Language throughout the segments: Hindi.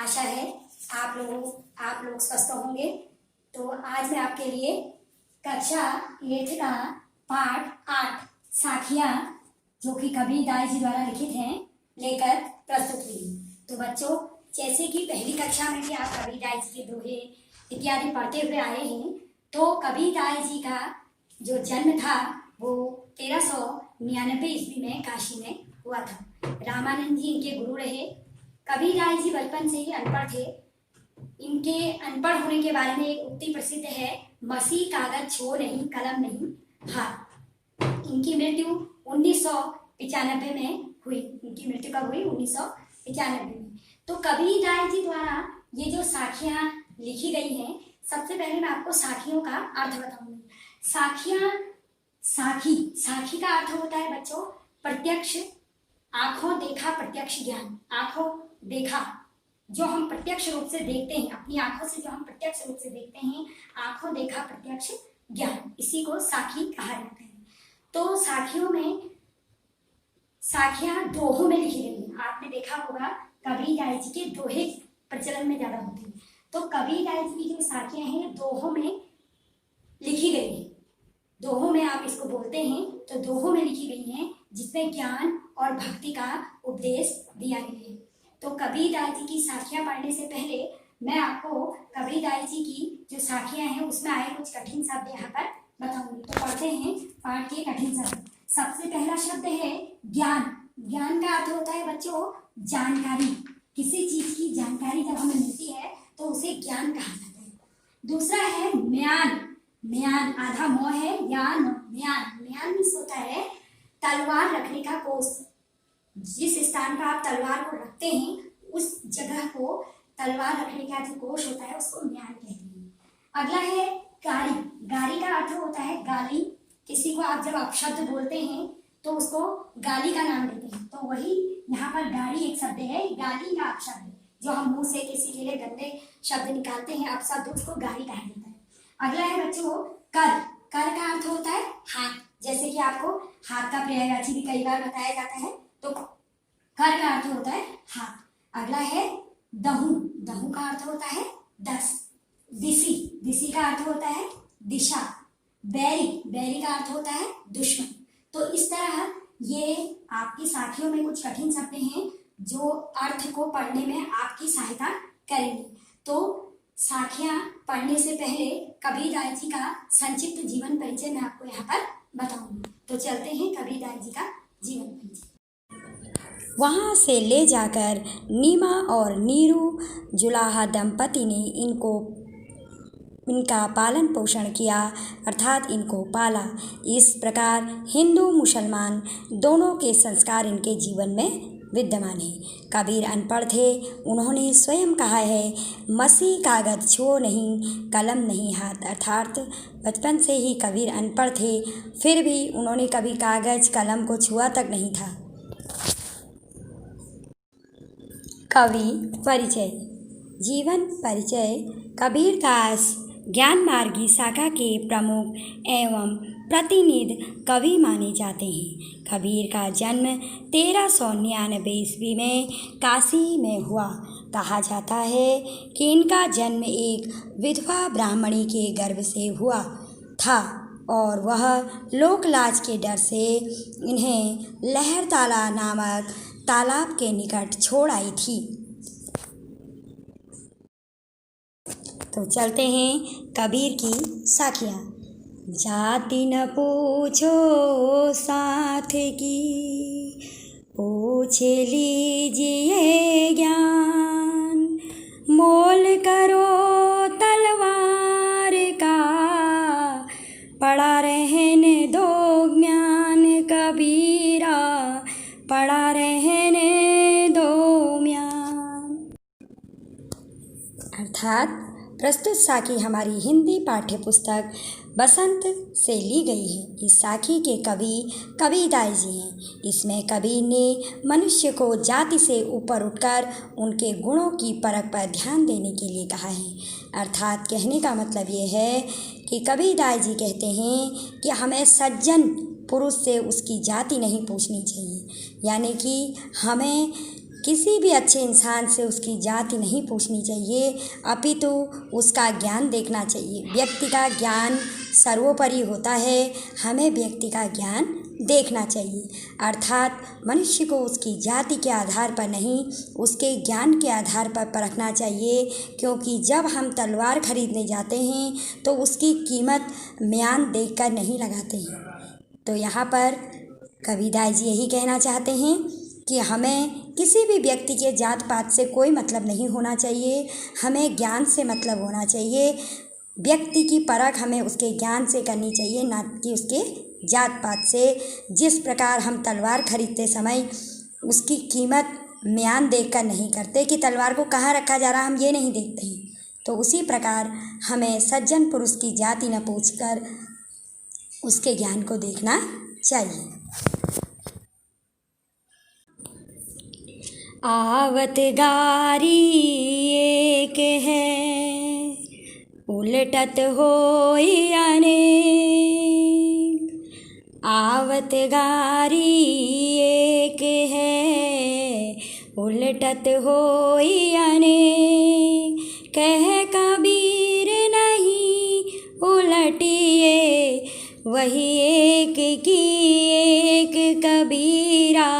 आशा है आप लोग स्वस्थ होंगे। तो आज मैं आपके लिए कक्षा 8 का पाठ 8 साखियाँ जो कि कबीरदास जी द्वारा लिखित हैं लेकर प्रस्तुत हुई। तो बच्चों, जैसे कि पहली कक्षा में भी आप कबीरदास जी के दोहे इत्यादि पढ़ते हुए आए हैं, तो कबीरदास जी का जो जन्म था वो 1399 ईस्वी में काशी में हुआ था। रामानंद जी इनके गुरु रहे। कबीरदास जी बचपन से ही अनपढ़ थे। इनके अनपढ़ होने के बारे में एक उक्ति प्रसिद्ध है, मसी कागज छो नहीं कलम नहीं हाथ। इनकी मृत्यु 1995 में हुई। इनकी मृत्यु कब हुई? 1995 में। तो कबीरदास जी द्वारा ये जो साखियाँ लिखी गई हैं, सबसे पहले मैं आपको साखियों का अर्थ बताऊंगी। साखियाँ, साखी का अर्थ होता है बच्चों प्रत्यक्ष, आंखों देखा प्रत्यक्ष ज्ञान। आंखों देखा जो हम प्रत्यक्ष रूप से देखते हैं, अपनी आंखों से जो हम प्रत्यक्ष रूप से देखते हैं, आंखों देखा प्रत्यक्ष ज्ञान, इसी को साखी कहा जाता है। तो साखियों में साखियां दोहों में लिखी गई हैं। आपने देखा होगा कबीरदास जी के दोहे प्रचलन में ज्यादा होते हैं। तो कबीरदास जी की जो साखियां हैं दोहों में लिखी गई हैं। दोहों में आप इसको बोलते हैं, तो दोहों में लिखी गई हैं जिसमें ज्ञान और भक्ति का उपदेश दिया गया है। तो कबीरदास जी की साखियां पढ़ने से पहले मैं आपको कबीरदास जी की जो साखियां हैं उसमें आए कुछ कठिन शब्द यहाँ पर बताऊंगी। तो पढ़ते हैं पाठ के कठिन शब्द। सबसे पहला शब्द है ज्ञान। ज्ञान का अर्थ होता है बच्चों जानकारी। किसी चीज की जानकारी जब हमें मिलती है तो उसे ज्ञान कहा जाता है। दूसरा है म्यान। म्यान आधा मोह है, ज्ञान म्यान। म्यान मीन्स होता है तलवार रखने का कोष। जिस स्थान पर आप तलवार को रखते हैं उस जगह को तलवार रखने का जो कोष होता है उसको म्यान कहते हैं। अगला है गाली। गाली का अर्थ होता है गाली। किसी को आप जब अपशब्द बोलते हैं तो उसको गाली का नाम देते हैं। तो वही यहाँ पर गाली एक शब्द है, गाली का अपशब्द जो हम मुंह से किसी के लिए गंदे शब्द निकालते हैं अपशब्द, उसको गाली कहा जाता है। अगला है बच्चों कर। कर का अर्थ होता है हाथ। जैसे कि आपको हाथ का प्रयागाची भी कई बार बताया जाता है, तो कर का अर्थ होता है हाथ। अगला है दहु। दहु का अर्थ होता है 10। दिशी। दिशी का अर्थ होता है दिशा। बैरी। बैरी का अर्थ होता है दुश्मन। तो इस तरह ये आपकी साखियों में कुछ कठिन शब्द हैं जो अर्थ को पढ़ने में आपकी सहायता करेंगे। तो साखियां पढ़ने से पहले कबीरदास जी का संक्षिप्त जीवन परिचय मैं आपको यहाँ पर बताऊंगी। तो चलते हैं कबीरदास जी का जीवन परिचय। वहाँ से ले जाकर नीमा और नीरू जुलाहा दंपति ने इनका पालन पोषण किया, अर्थात इनको पाला। इस प्रकार हिंदू मुसलमान दोनों के संस्कार इनके जीवन में विद्यमान है। कबीर अनपढ़ थे। उन्होंने स्वयं कहा है, मसी कागज छो नहीं कलम नहीं हाथ। अर्थात बचपन से ही कबीर अनपढ़ थे, फिर भी उन्होंने कभी कागज कलम को छुआ तक नहीं था। कवि परिचय। जीवन परिचय। कबीरदास ज्ञान मार्गी शाखा के प्रमुख एवं प्रतिनिधि कवि माने जाते हैं। कबीर का जन्म 1399 ईस्वी में काशी में हुआ। कहा जाता है कि इनका जन्म एक विधवा ब्राह्मणी के गर्भ से हुआ था और वह लोकलाज के डर से इन्हें लहरताला नामक तालाब के निकट छोड़ आई थी। तो चलते हैं कबीर की साखियाँ। जाति न पूछो साथ की, पूछ लीजिए ज्ञान। मोल करो तलवार का, पड़ा रहने दो ज्ञान कबीरा, पड़ा रहने दो ज्ञान। अर्थात प्रस्तुत साखी हमारी हिंदी पाठ्य पुस्तक बसंत से ली गई है। इस साखी के कवि कबीरदास जी हैं। इसमें कबीर ने मनुष्य को जाति से ऊपर उठकर उनके गुणों की परख पर ध्यान देने के लिए कहा है। अर्थात कहने का मतलब ये है कि कबीरदास जी कहते हैं कि हमें सज्जन पुरुष से उसकी जाति नहीं पूछनी चाहिए, यानी कि हमें किसी भी अच्छे इंसान से उसकी जाति नहीं पूछनी चाहिए, अपितु उसका ज्ञान देखना चाहिए। व्यक्ति का ज्ञान सर्वोपरि होता है, हमें व्यक्ति का ज्ञान देखना चाहिए। अर्थात मनुष्य को उसकी जाति के आधार पर नहीं, उसके ज्ञान के आधार पर परखना चाहिए, क्योंकि जब हम तलवार खरीदने जाते हैं तो उसकी कीमत म्यान देखकर नहीं लगाते हैं। तो यहाँ पर कबीरदास जी यही कहना चाहते हैं कि हमें किसी भी व्यक्ति के जात पात से कोई मतलब नहीं होना चाहिए, हमें ज्ञान से मतलब होना चाहिए। व्यक्ति की परख हमें उसके ज्ञान से करनी चाहिए, ना कि उसके जात पात से। जिस प्रकार हम तलवार खरीदते समय उसकी कीमत म्यान देखकर नहीं करते कि तलवार को कहाँ रखा जा रहा, हम ये नहीं देखते हैं, तो उसी प्रकार हमें सज्जन पुरुष की जाति न पूछकर उसके ज्ञान को देखना चाहिए। आवत गारी एक है, उलटत होई अनेक। आवत गारी एक है, उलटत होई अनेक। कह कबीर नहीं उलटिए, वही एक की एक कबीरा,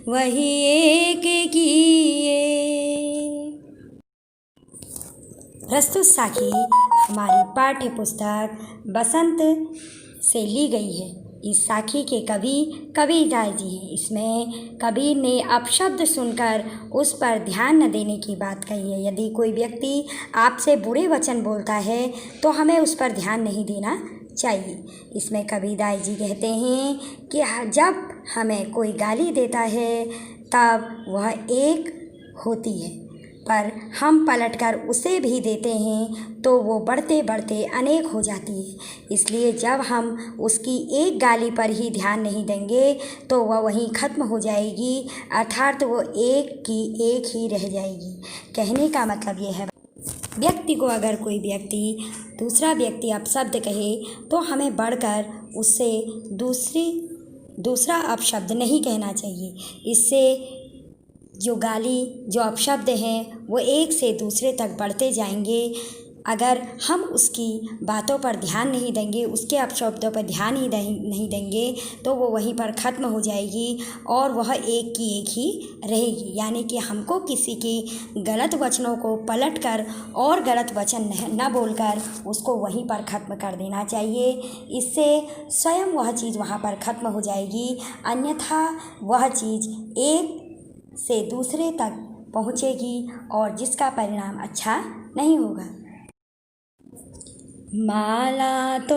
वही एक किए। प्रस्तुत साखी हमारी पाठ्य पुस्तक बसंत से ली गई है। इस साखी के कवि कबीरदास जी हैं। इसमें कबीर ने अपशब्द सुनकर उस पर ध्यान न देने की बात कही है। यदि कोई व्यक्ति आपसे बुरे वचन बोलता है तो हमें उस पर ध्यान नहीं देना चाहिए। इसमें कबीरदास जी कहते हैं कि जब हमें कोई गाली देता है तब वह एक होती है, पर हम पलटकर उसे भी देते हैं तो वो बढ़ते बढ़ते अनेक हो जाती है। इसलिए जब हम उसकी एक गाली पर ही ध्यान नहीं देंगे तो वह वहीं ख़त्म हो जाएगी, अर्थात वो एक की एक ही रह जाएगी। कहने का मतलब ये है, व्यक्ति को अगर कोई व्यक्ति दूसरा व्यक्ति अपशब्द कहे तो हमें बढ़कर उससे दूसरा अपशब्द नहीं कहना चाहिए। इससे जो गाली जो अपशब्द हैं वो एक से दूसरे तक बढ़ते जाएंगे। अगर हम उसकी बातों पर ध्यान नहीं देंगे, उसके अपशब्दों पर ध्यान ही नहीं देंगे तो वो वहीं पर ख़त्म हो जाएगी और वह एक की एक ही रहेगी। यानी कि हमको किसी की गलत वचनों को पलटकर और गलत वचन न बोलकर उसको वहीं पर ख़त्म कर देना चाहिए। इससे स्वयं वह चीज़ वहाँ पर ख़त्म हो जाएगी, अन्यथा वह चीज़ एक से दूसरे तक पहुँचेगी और जिसका परिणाम अच्छा नहीं होगा। माला तो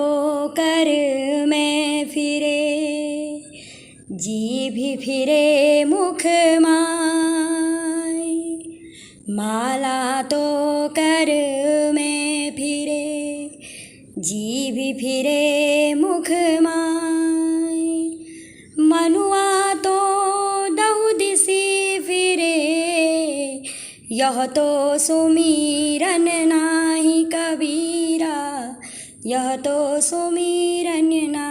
कर में फिरे, जी भी फिरे मुख माय। माला तो कर में फिरे, जी भी फिरे मुख माय। मनुआ तो दहु दिसी फिरे, यह तो सुमीरन नाही कबीरा, यह तो सुमीरन ना।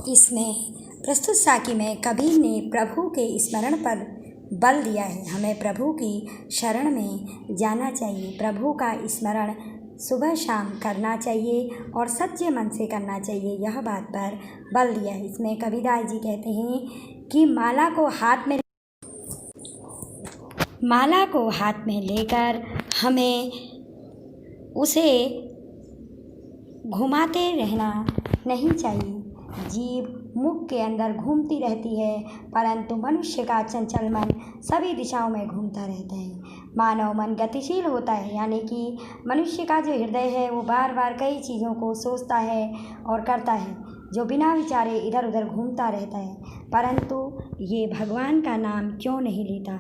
इसमें प्रस्तुत साखी में कबीर ने प्रभु के स्मरण पर बल दिया है। हमें प्रभु की शरण में जाना चाहिए, प्रभु का स्मरण सुबह शाम करना चाहिए और सच्चे मन से करना चाहिए, यह बात पर बल दिया है। इसमें कबीरदास जी कहते हैं कि माला को हाथ में लेकर हमें उसे घुमाते रहना नहीं चाहिए। जीभ मुख के अंदर घूमती रहती है, परंतु मनुष्य का चंचल मन सभी दिशाओं में घूमता रहता है। मानव मन गतिशील होता है, यानी कि मनुष्य का जो हृदय है वो बार बार कई चीज़ों को सोचता है और करता है, जो बिना विचारे इधर उधर घूमता रहता है, परंतु ये भगवान का नाम क्यों नहीं लेता।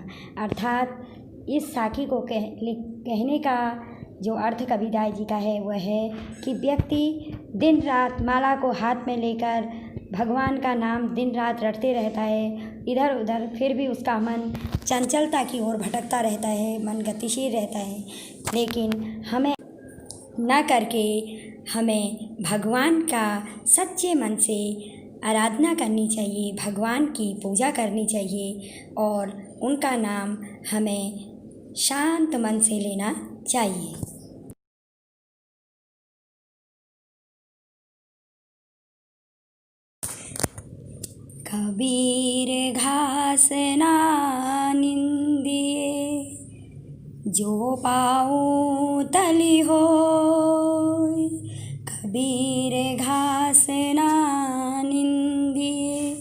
अर्थात इस साखी को कहने का जो अर्थ कबीरदास जी का है वह है कि व्यक्ति दिन रात माला को हाथ में लेकर भगवान का नाम दिन रात रटते रहता है इधर उधर, फिर भी उसका मन चंचलता की ओर भटकता रहता है, मन गतिशील रहता है। लेकिन हमें न करके हमें भगवान का सच्चे मन से आराधना करनी चाहिए, भगवान की पूजा करनी चाहिए और उनका नाम हमें शांत मन से लेना चाहिए। कबीर घास ना निंदिए, जो पाऊँ तली होय। कबीर घास ना निंदिए,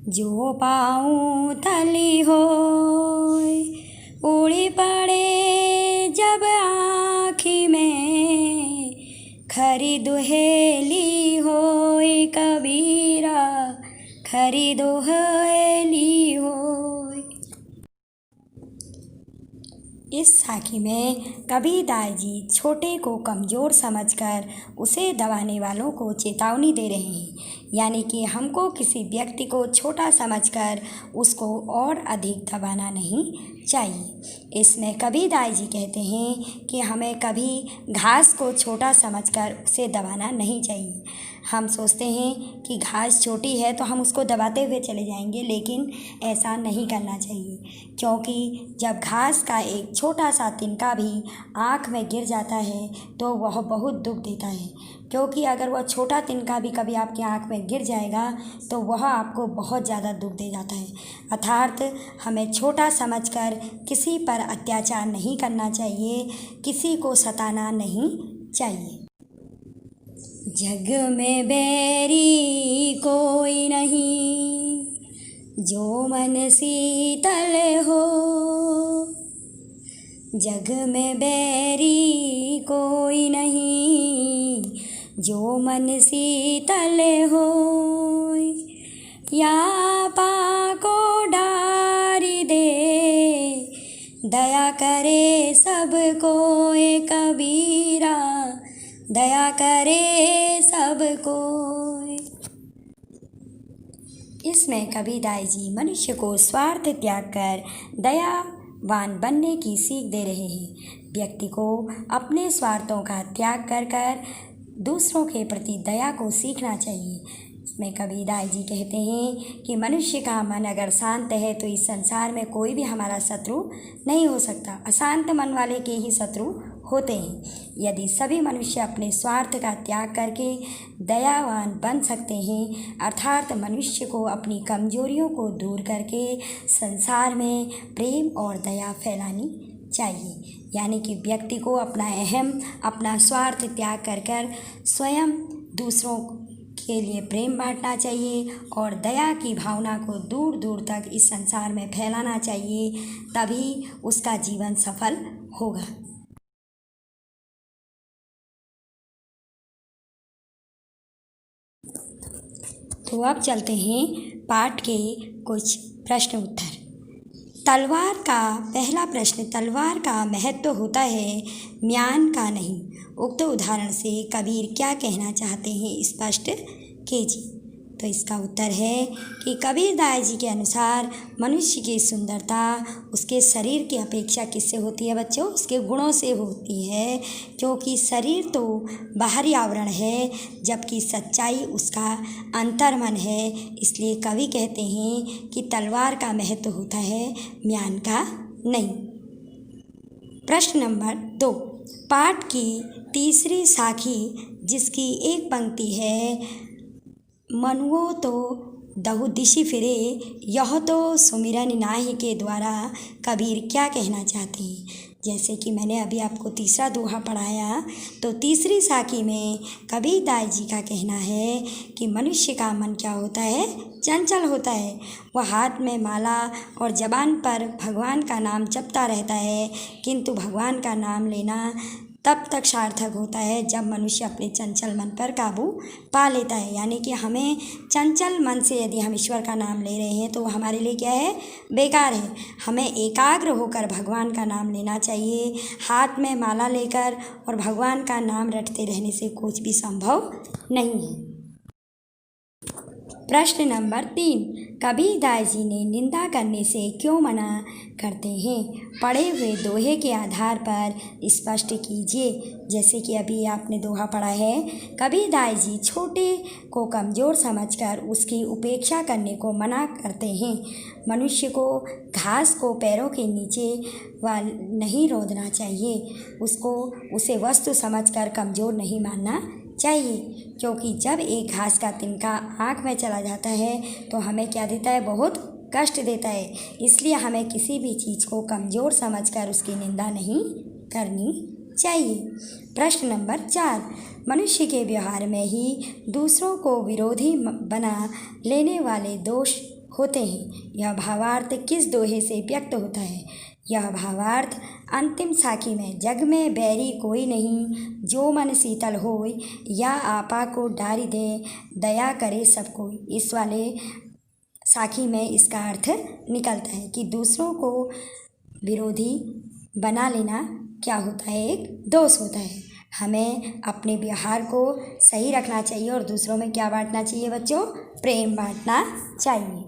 जो पाऊँ तली होय। उड़ी पड़े जब आँखी में, खरी दुहेली होय। कबीरा खरी दुहेली होय। इस साखी में कबीरदास जी छोटे को कमज़ोर समझकर उसे दबाने वालों को चेतावनी दे रहे हैं, यानी कि हमको किसी व्यक्ति को छोटा समझकर उसको और अधिक दबाना नहीं चाहिए। इसमें कबीरदास जी कहते हैं कि हमें कभी घास को छोटा समझकर उसे दबाना नहीं चाहिए। हम सोचते हैं कि घास छोटी है तो हम उसको दबाते हुए चले जाएंगे, लेकिन ऐसा नहीं करना चाहिए, क्योंकि जब घास का एक छोटा सा तिनका भी आँख में गिर जाता है तो वह बहुत दुख देता है, क्योंकि अगर वह छोटा तिनका भी कभी आपकी आँख में गिर जाएगा तो वह आपको बहुत ज़्यादा दुख दे जाता है। अर्थात हमें छोटा समझकर किसी पर अत्याचार नहीं करना चाहिए, किसी को सताना नहीं चाहिए। जग में बैरी कोई नहीं, जो मन शीतल हो। जग में बैरी कोई नहीं, जो मन शीतल हो। या पाको डारी दे, दया करे सबको। कबीरा दया करे सबको। इसमें कबीरदास जी मनुष्य को स्वार्थ त्याग कर दयावान बनने की सीख दे रहे हैं। व्यक्ति को अपने स्वार्थों का त्याग कर कर दूसरों के प्रति दया को सीखना चाहिए। इसमें कबीरदास जी कहते हैं कि मनुष्य का मन अगर शांत है तो इस संसार में कोई भी हमारा शत्रु नहीं हो सकता। अशांत मन वाले के ही शत्रु होते हैं। यदि सभी मनुष्य अपने स्वार्थ का त्याग करके दयावान बन सकते हैं, अर्थात मनुष्य को अपनी कमजोरियों को दूर करके संसार में प्रेम और दया फैलानी चाहिए, यानी कि व्यक्ति को अपना अपना स्वार्थ त्याग कर कर स्वयं दूसरों के लिए प्रेम बांटना चाहिए और दया की भावना को दूर दूर तक इस संसार में फैलाना चाहिए, तभी उसका जीवन सफल होगा। तो अब चलते हैं पाठ के कुछ प्रश्न उत्तर। पहला प्रश्न, तलवार का महत्व होता है, म्यान का नहीं। उक्त उदाहरण से कबीर क्या कहना चाहते हैं, स्पष्ट कीजिए। तो इसका उत्तर है कि कबीरदास जी के अनुसार मनुष्य की सुंदरता उसके शरीर की अपेक्षा किससे होती है बच्चों? उसके गुणों से होती है, क्योंकि शरीर तो बाहरी आवरण है जबकि सच्चाई उसका अंतर्मन है। इसलिए कवि कहते हैं कि तलवार का महत्व होता है, म्यान का नहीं। प्रश्न नंबर 2, पाठ की तीसरी साखी जिसकी एक पंक्ति है, मनुओ तो दहु दिशि फिरे, यह तो सुमिरन नाहि के द्वारा कबीर क्या कहना चाहते हैं? जैसे कि मैंने अभी आपको तीसरा दोहा पढ़ाया, तो तीसरी साखी में कबीरदास जी का कहना है कि मनुष्य का मन क्या होता है? चंचल होता है। वह हाथ में माला और ज़बान पर भगवान का नाम जपता रहता है, किंतु भगवान का नाम लेना तब तक सार्थक होता है जब मनुष्य अपने चंचल मन पर काबू पा लेता है। यानी कि हमें चंचल मन से यदि हम ईश्वर का नाम ले रहे हैं तो वो हमारे लिए क्या है? बेकार है। हमें एकाग्र होकर भगवान का नाम लेना चाहिए। हाथ में माला लेकर और भगवान का नाम रटते रहने से कुछ भी संभव नहीं है। प्रश्न नंबर 3, कबीरदास जी ने निंदा करने से क्यों मना करते हैं? पढ़े हुए दोहे के आधार पर स्पष्ट कीजिए। जैसे कि अभी आपने दोहा पढ़ा है, कबीरदास जी छोटे को कमज़ोर समझकर उसकी उपेक्षा करने को मना करते हैं। मनुष्य को घास को पैरों के नीचे नहीं रौंदना चाहिए, उसे वस्तु समझकर कमज़ोर नहीं मानना चाहिए, क्योंकि जब एक घास का तिनका आँख में चला जाता है तो हमें क्या देता है? बहुत कष्ट देता है। इसलिए हमें किसी भी चीज़ को कमज़ोर समझकर उसकी निंदा नहीं करनी चाहिए। प्रश्न नंबर 4, मनुष्य के व्यवहार में ही दूसरों को विरोधी बना लेने वाले दोष होते हैं। यह भावार्थ किस दोहे से व्यक्त होता है? यह भावार्थ अंतिम साखी में जग में बैरी कोई नहीं, जो मन शीतल होय, या आपा को डारी दे, दया करे सब कोई। इस वाले साखी में इसका अर्थ निकलता है कि दूसरों को विरोधी बना लेना क्या होता है? एक दोष होता है। हमें अपने व्यवहार को सही रखना चाहिए और दूसरों में क्या बांटना चाहिए बच्चों? प्रेम बांटना चाहिए।